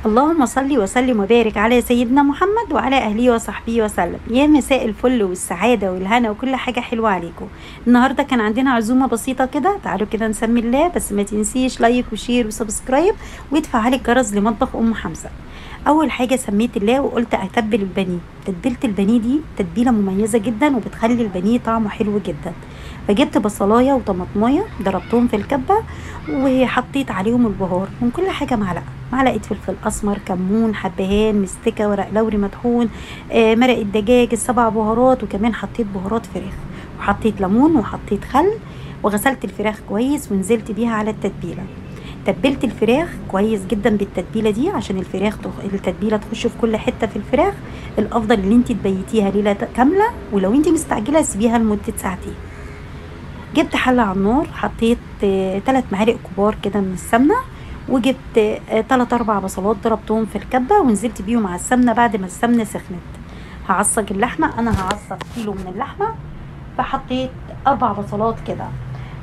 اللهم صل وسلم وبارك على سيدنا محمد وعلى اهله وصحبه وسلم. يا مساء الفل والسعاده والهنا وكل حاجه حلوه عليكم. النهارده كان عندنا عزومه بسيطه كده، تعالوا كده نسمي الله، بس ما تنسيش لايك وشير وسبسكرايب وتفعلي الجرس لمطبخ ام حمزه. اول حاجه سميت الله وقلت اتبل البانيه. تتبيله البانيه دي تتبيله مميزه جدا وبتخلي البانيه طعمه حلو جدا. فجبت بصلايه وطماطمايه ضربتهم في الكبه وحطيت عليهم البهار من كل حاجه، معلقه فلفل اسمر، كمون، حبهان، مستكه، ورق لوري مطحون، مرق الدجاج، السبع بهارات، وكمان حطيت بهارات فراخ، وحطيت ليمون وحطيت خل، وغسلت الفراخ كويس ونزلت بيها على التتبيله. تبلت الفراخ كويس جدا بالتتبيله دي عشان التتبيله تخش في كل حته في الفراخ. الافضل ان انت تبيتيها ليله كامله، ولو انت مستعجله سيبيها لمده ساعتين. جبت حله على النار، حطيت 3 معالق كبار كده من السمنه، وجبت 3-4 بصلات ضربتهم في الكبه ونزلت بيهم على السمنه. بعد ما السمنه سخنت هعصج اللحمه، انا هعصج كيلو من اللحمه، فحطيت 4 بصلات كده.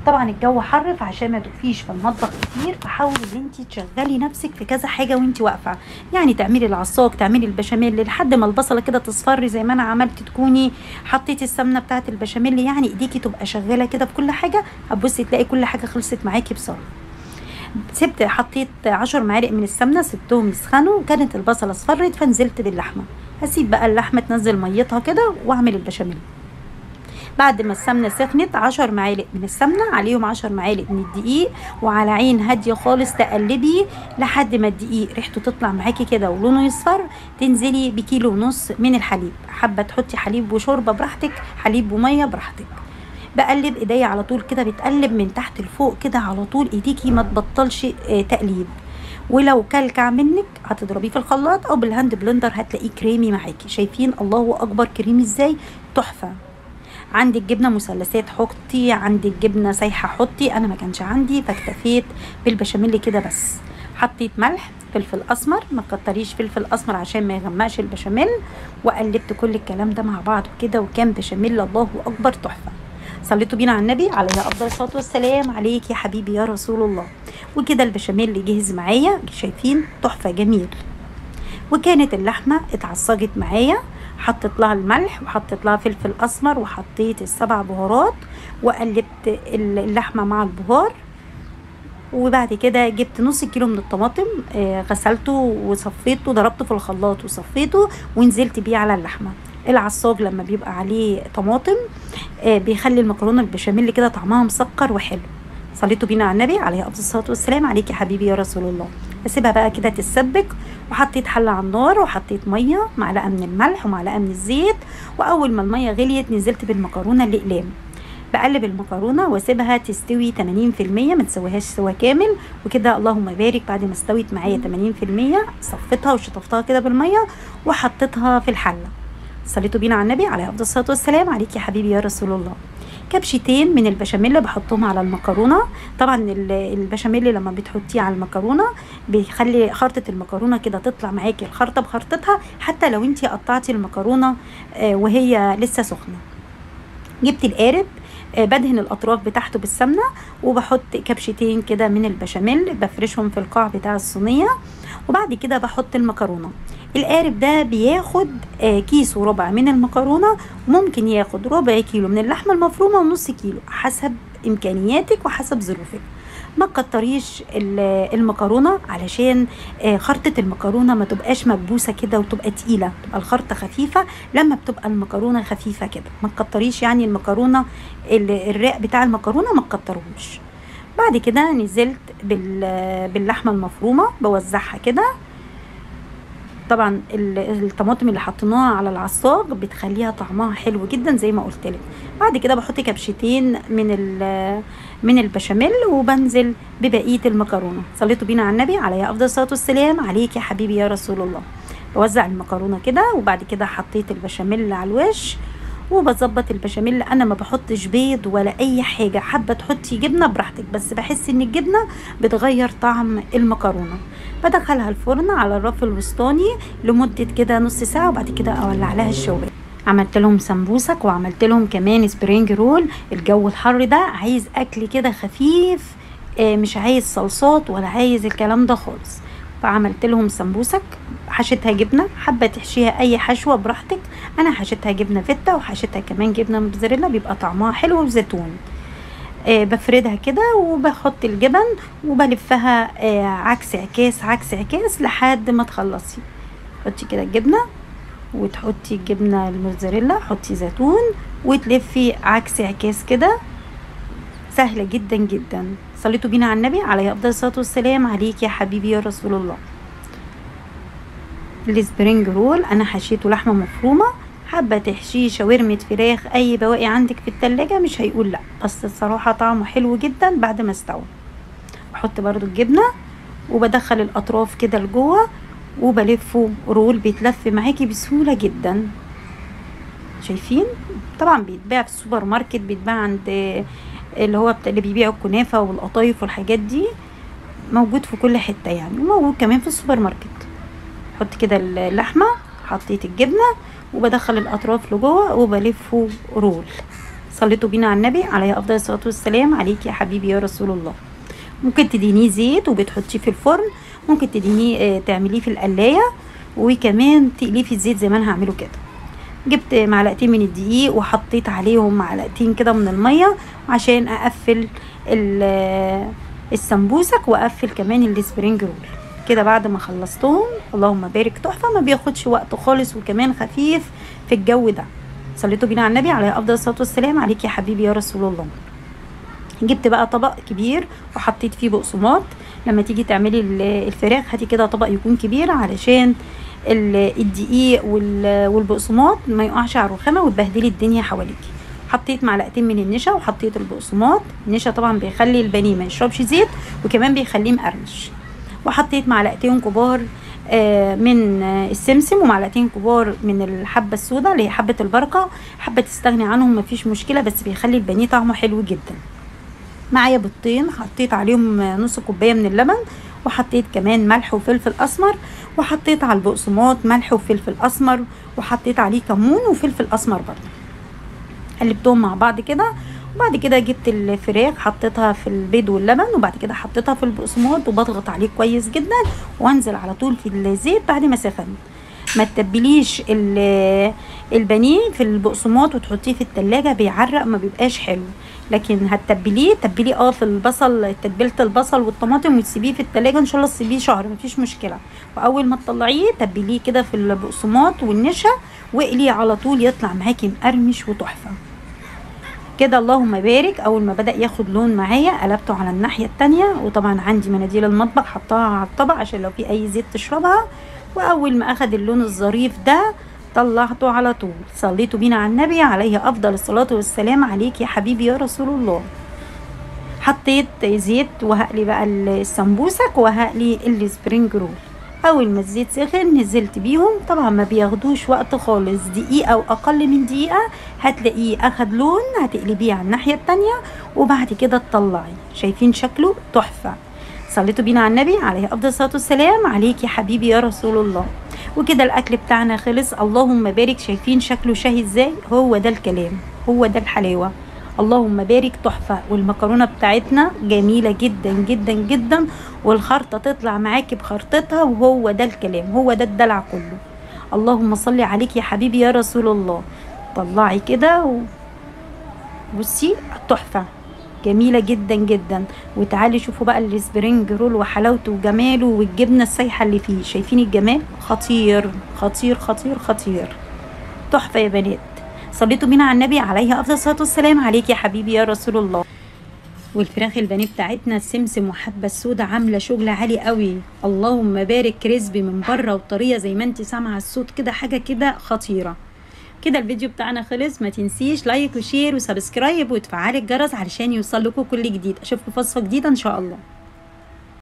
طبعا الجو حر، فعشان ما تقفيش في المطبخ كتير فحاولي ان انت تشغلي نفسك في كذا حاجه وانت واقفه، يعني تعملي العصاج، تعملي البشاميل لحد ما البصله كده تصفر زي ما انا عملت، تكوني حطيتي السمنه بتاعه البشاميل، يعني ايديكي تبقى شغاله كده في كل حاجه، هتبصي تلاقي كل حاجه خلصت معاكي بسرعه. حطيت 10 معالق من السمنه، سبتهم يسخنوا، وكانت البصله اصفرت فنزلت باللحمه. هسيب بقى اللحمه تنزل ميتها كده واعمل البشاميل. بعد ما السمنه سخنت 10 معالق من السمنه عليهم 10 معالق من الدقيق، وعلى عين هاديه خالص تقلبي لحد ما الدقيق ريحته تطلع معاكي كده ولونه يصفر. تنزلي بكيلو ونص من الحليب، حابه تحطي حليب وشوربه براحتك، حليب وميه براحتك. بقلب ايديا على طول كده، بتقلب من تحت لفوق كده على طول، ايديكي ما تبطلش تقليب. ولو كلكع منك هتضربيه في الخلاط او بالهاند بلندر هتلاقيه كريمي معاكي. شايفين الله اكبر كريمي ازاي؟ تحفه. عندك جبنه مثلثات حطي، عندك جبنه سايحه حطي، انا ما كانش عندي فاكتفيت بالبشاميل كده بس. حطيت ملح، فلفل اسمر، ما تكتريش فلفل اسمر عشان ما يغمقش البشاميل، وقلبت كل الكلام ده مع بعض كده، وكان بشاميل الله اكبر تحفه. صليتوا بينا على النبي عليه افضل الصلاه والسلام. عليك يا حبيبي يا رسول الله. وكده البشاميل اللي جهز معايا، شايفين تحفه جميل. وكانت اللحمه اتعصجت معايا، حطيت لها الملح وحطيت لها فلفل اسمر وحطيت ال7 بهارات، وقلبت اللحمه مع البهار. وبعد كده جبت نص كيلو من الطماطم، غسلته وصفيته، ضربته في الخلاط وصفيته ونزلت بيه على اللحمه. العصاج لما بيبقى عليه طماطم بيخلي المكرونه البشاميل كده طعمها مسكر وحلو. صليتوا بينا على النبي عليه افضل الصلاه والسلام. عليك يا حبيبي يا رسول الله. اسيبها بقى كده تتسبك، وحطيت حله على النار وحطيت ميه، معلقه من الملح ومعلقه من الزيت، واول ما الميه غليت نزلت بالمكرونه الاقلام. بقلب المكرونه واسيبها تستوي 80%، ما تسويهاش سوا كامل. وكده اللهم بارك، بعد ما استوت معايا 80% صفيتها وشطفتها كده بالميه وحطيتها في الحله. صليتوا بينا على النبي عليه افضل الصلاه والسلام. عليك يا حبيبي يا رسول الله. كبشتين من البشاميل بحطهم على المكرونه. طبعا البشاميل لما بتحطيه على المكرونه بيخلي خرطه المكرونه كده تطلع معاكي الخرطه بخرطتها، حتى لو انتي قطعتي المكرونه وهي لسه سخنه. جبت القارب، بدهن الاطراف بتاعته بالسمنه، وبحط كبشتين كده من البشاميل بفرشهم في القاع بتاع الصينيه، وبعد كده بحط المكرونه. القارب ده بياخد كيس وربع من المكرونه، وممكن ياخد ربع كيلو من اللحمه المفرومه ونص كيلو حسب امكانياتك وحسب ظروفك. ما تكتريش المكرونه علشان خرطه المكرونه ما تبقاش مكبوسه كده وتبقى تقيله، تبقى الخرطه خفيفه. لما بتبقى المكرونه خفيفه كده ما تكتريش، يعني المكرونه الرق بتاع المكرونه ما تكتروش. بعد كده نزلت باللحمه المفرومه بوزعها كده. طبعا الطماطم اللي حطيناها على العصاج بتخليها طعمها حلو جدا زي ما قلت لك. بعد كده بحط كبشتين من البشاميل وبنزل ببقيه المكرونه. صليتوا بينا على النبي عليه افضل الصلاه والسلام. عليك يا حبيبي يا رسول الله. بوزع المكرونه كده، وبعد كده حطيت البشاميل على الوش وبظبط البشاميل. انا ما بحطش بيض ولا اي حاجه، حابه تحطي جبنه براحتك، بس بحس ان الجبنه بتغير طعم المكرونه. بدخلها الفرن على الرف الوسطاني لمده كده نص ساعه، وبعد كده اولع لها الشوايه. عملت لهم سمبوسك وعملت لهم كمان سبرينج رول. الجو الحر ده عايز اكل كده خفيف، مش عايز صلصات ولا عايز الكلام ده خالص. فعملت لهم سمبوسك، حشيتها جبنه، حابه تحشيها اي حشوه براحتك. انا حشيتها جبنه فيتا وحشيتها كمان جبنه موتزاريلا، بيبقى طعمها حلو وزيتون. بفردها كده وبحط الجبن وبلفها عكس عكاس عكس عكاس لحد ما تخلصي. حطي كده الجبنه وتحطي الجبنه الموتزاريلا، حطي زيتون وتلفي عكس عكاس كده. سهله جدا جدا. صليتوا بينا على النبي عليه افضل الصلاه والسلام. عليك يا حبيبي يا رسول الله. السبرينج رول انا حشيته لحمه مفرومه، حابه تحشيه شاورمه فراخ، اي بواقي عندك في التلاجة مش هيقول لا، بس الصراحه طعمه حلو جدا بعد ما استوى. بحط برضو الجبنه وبدخل الاطراف كده لجوه وبلفه رول، بيتلف معاكي بسهوله جدا. شايفين؟ طبعا بيتباع في السوبر ماركت، بيتباع عند اللي هو اللي بيبيعوا الكنافه والقطايف والحاجات دي، موجود في كل حته يعني، وموجود كمان في السوبر ماركت. حط كده اللحمه، حطيت الجبنه وبدخل الاطراف لجوه وبلفه رول. صليتوا بينا على النبي عليه افضل الصلاه والسلام. عليك يا حبيبي يا رسول الله. ممكن تدينيه زيت وبتحطيه في الفرن، ممكن تدينيه تعمليه في القلايه، وكمان تقليه في الزيت زي ما انا هعمله كده. جبت معلقتين من الدقيق وحطيت عليهم معلقتين كده من الميه عشان اقفل السمبوسك واقفل كمان السبرينج رول كده. بعد ما خلصتهم اللهم بارك تحفه، ما بياخدش وقت خالص وكمان خفيف في الجو ده. صليتوا بينا على النبي عليه افضل الصلاه والسلام. عليك يا حبيبي يا رسول الله. جبت بقى طبق كبير وحطيت فيه بقسماط. لما تيجي تعملي الفراخ هاتي كده طبق يكون كبير علشان الدقيق والبقسماط ما يقعش على الرخامه وتبهدلي الدنيا حواليكي. حطيت معلقتين من النشا وحطيت البقسماط. النشا طبعا بيخلي البانيه ما يشربش زيت وكمان بيخليه مقرمش. وحطيت معلقتين كبار من السمسم ومعلقتين كبار من الحبه السوداء اللي هي حبه البركه. حابه تستغني عنهم مفيش مشكله، بس بيخلي البانيه طعمه حلو جدا. معايا بيضتين حطيت عليهم نص كوبايه من اللبن، وحطيت كمان ملح وفلفل اسمر، وحطيت على البقسماط ملح وفلفل اسمر، وحطيت عليه كمون وفلفل اسمر برضه. قلبتهم مع بعض كده، وبعد كده جبت الفراخ حطيتها في البيض واللبن، وبعد كده حطيتها في البقسماط وبضغط عليه كويس جدا وانزل على طول في الزيت بعد ما سخن. ما تتبليش البانيه في البقسماط وتحطيه في التلاجة، بيعرق ما بيبقاش حلو. لكن هتتبليه في البصل، تتبيله البصل والطماطم، وتسيبيه في التلاجة ان شاء الله تسيبيه شهر مفيش مشكله. واول ما تطلعيه تبليه كده في البقسماط والنشا واقليه على طول، يطلع معاكي مقرمش وتحفه كده. اللهم بارك. اول ما بدأ ياخد لون معايا قلبته على الناحيه التانية، وطبعا عندي مناديل المطبخ حطها على الطبق عشان لو في اي زيت تشربها. واول ما اخد اللون الظريف ده طلعته على طول. صليتوا بينا على النبي عليه افضل الصلاه والسلام. عليك يا حبيبي يا رسول الله. حطيت زيت وهقلي بقى السمبوسك وهقلي السبرينج رول. اول ما الزيت سخن نزلت بيهم، طبعا ما بياخدوش وقت خالص، دقيقه او اقل من دقيقه هتلاقيه اخد لون، هتقلبيه على الناحيه التانية وبعد كده تطلعي. شايفين شكله تحفه. صليتوا بينا على النبي عليه افضل الصلاه والسلام. عليك يا حبيبي يا رسول الله. وكده الاكل بتاعنا خلص. اللهم بارك. شايفين شكله شهي ازاي؟ هو ده الكلام، هو ده الحلاوه. اللهم بارك تحفه. والمكرونه بتاعتنا جميله جدا جدا جدا، والخرطه تطلع معاكي بخرطتها، وهو ده الكلام، هو ده الدلع كله. اللهم صل عليك يا حبيبي يا رسول الله. طلعي كده بصي تحفه جميله جدا جدا. وتعالي شوفوا بقى السبرينج رول وحلاوته وجماله والجبنه السايحه اللي فيه. شايفين الجمال؟ خطير خطير خطير خطير. تحفه يا بنات. صليتوا بينا على النبي عليه افضل الصلاه والسلام. عليك يا حبيبي يا رسول الله. والفراخ البانيه بتاعتنا السمسم وحبه السودا عامله شغل عالي قوي. اللهم بارك. كريسبي من بره وطريه زي ما انت سامعه الصوت كده، حاجه كده خطيره. كده الفيديو بتاعنا خلص. ما تنسيش لايك وشير وسبسكرايب وتفعلي الجرس علشان يوصل لكم كل جديد. اشوفكم في وصفه جديده ان شاء الله.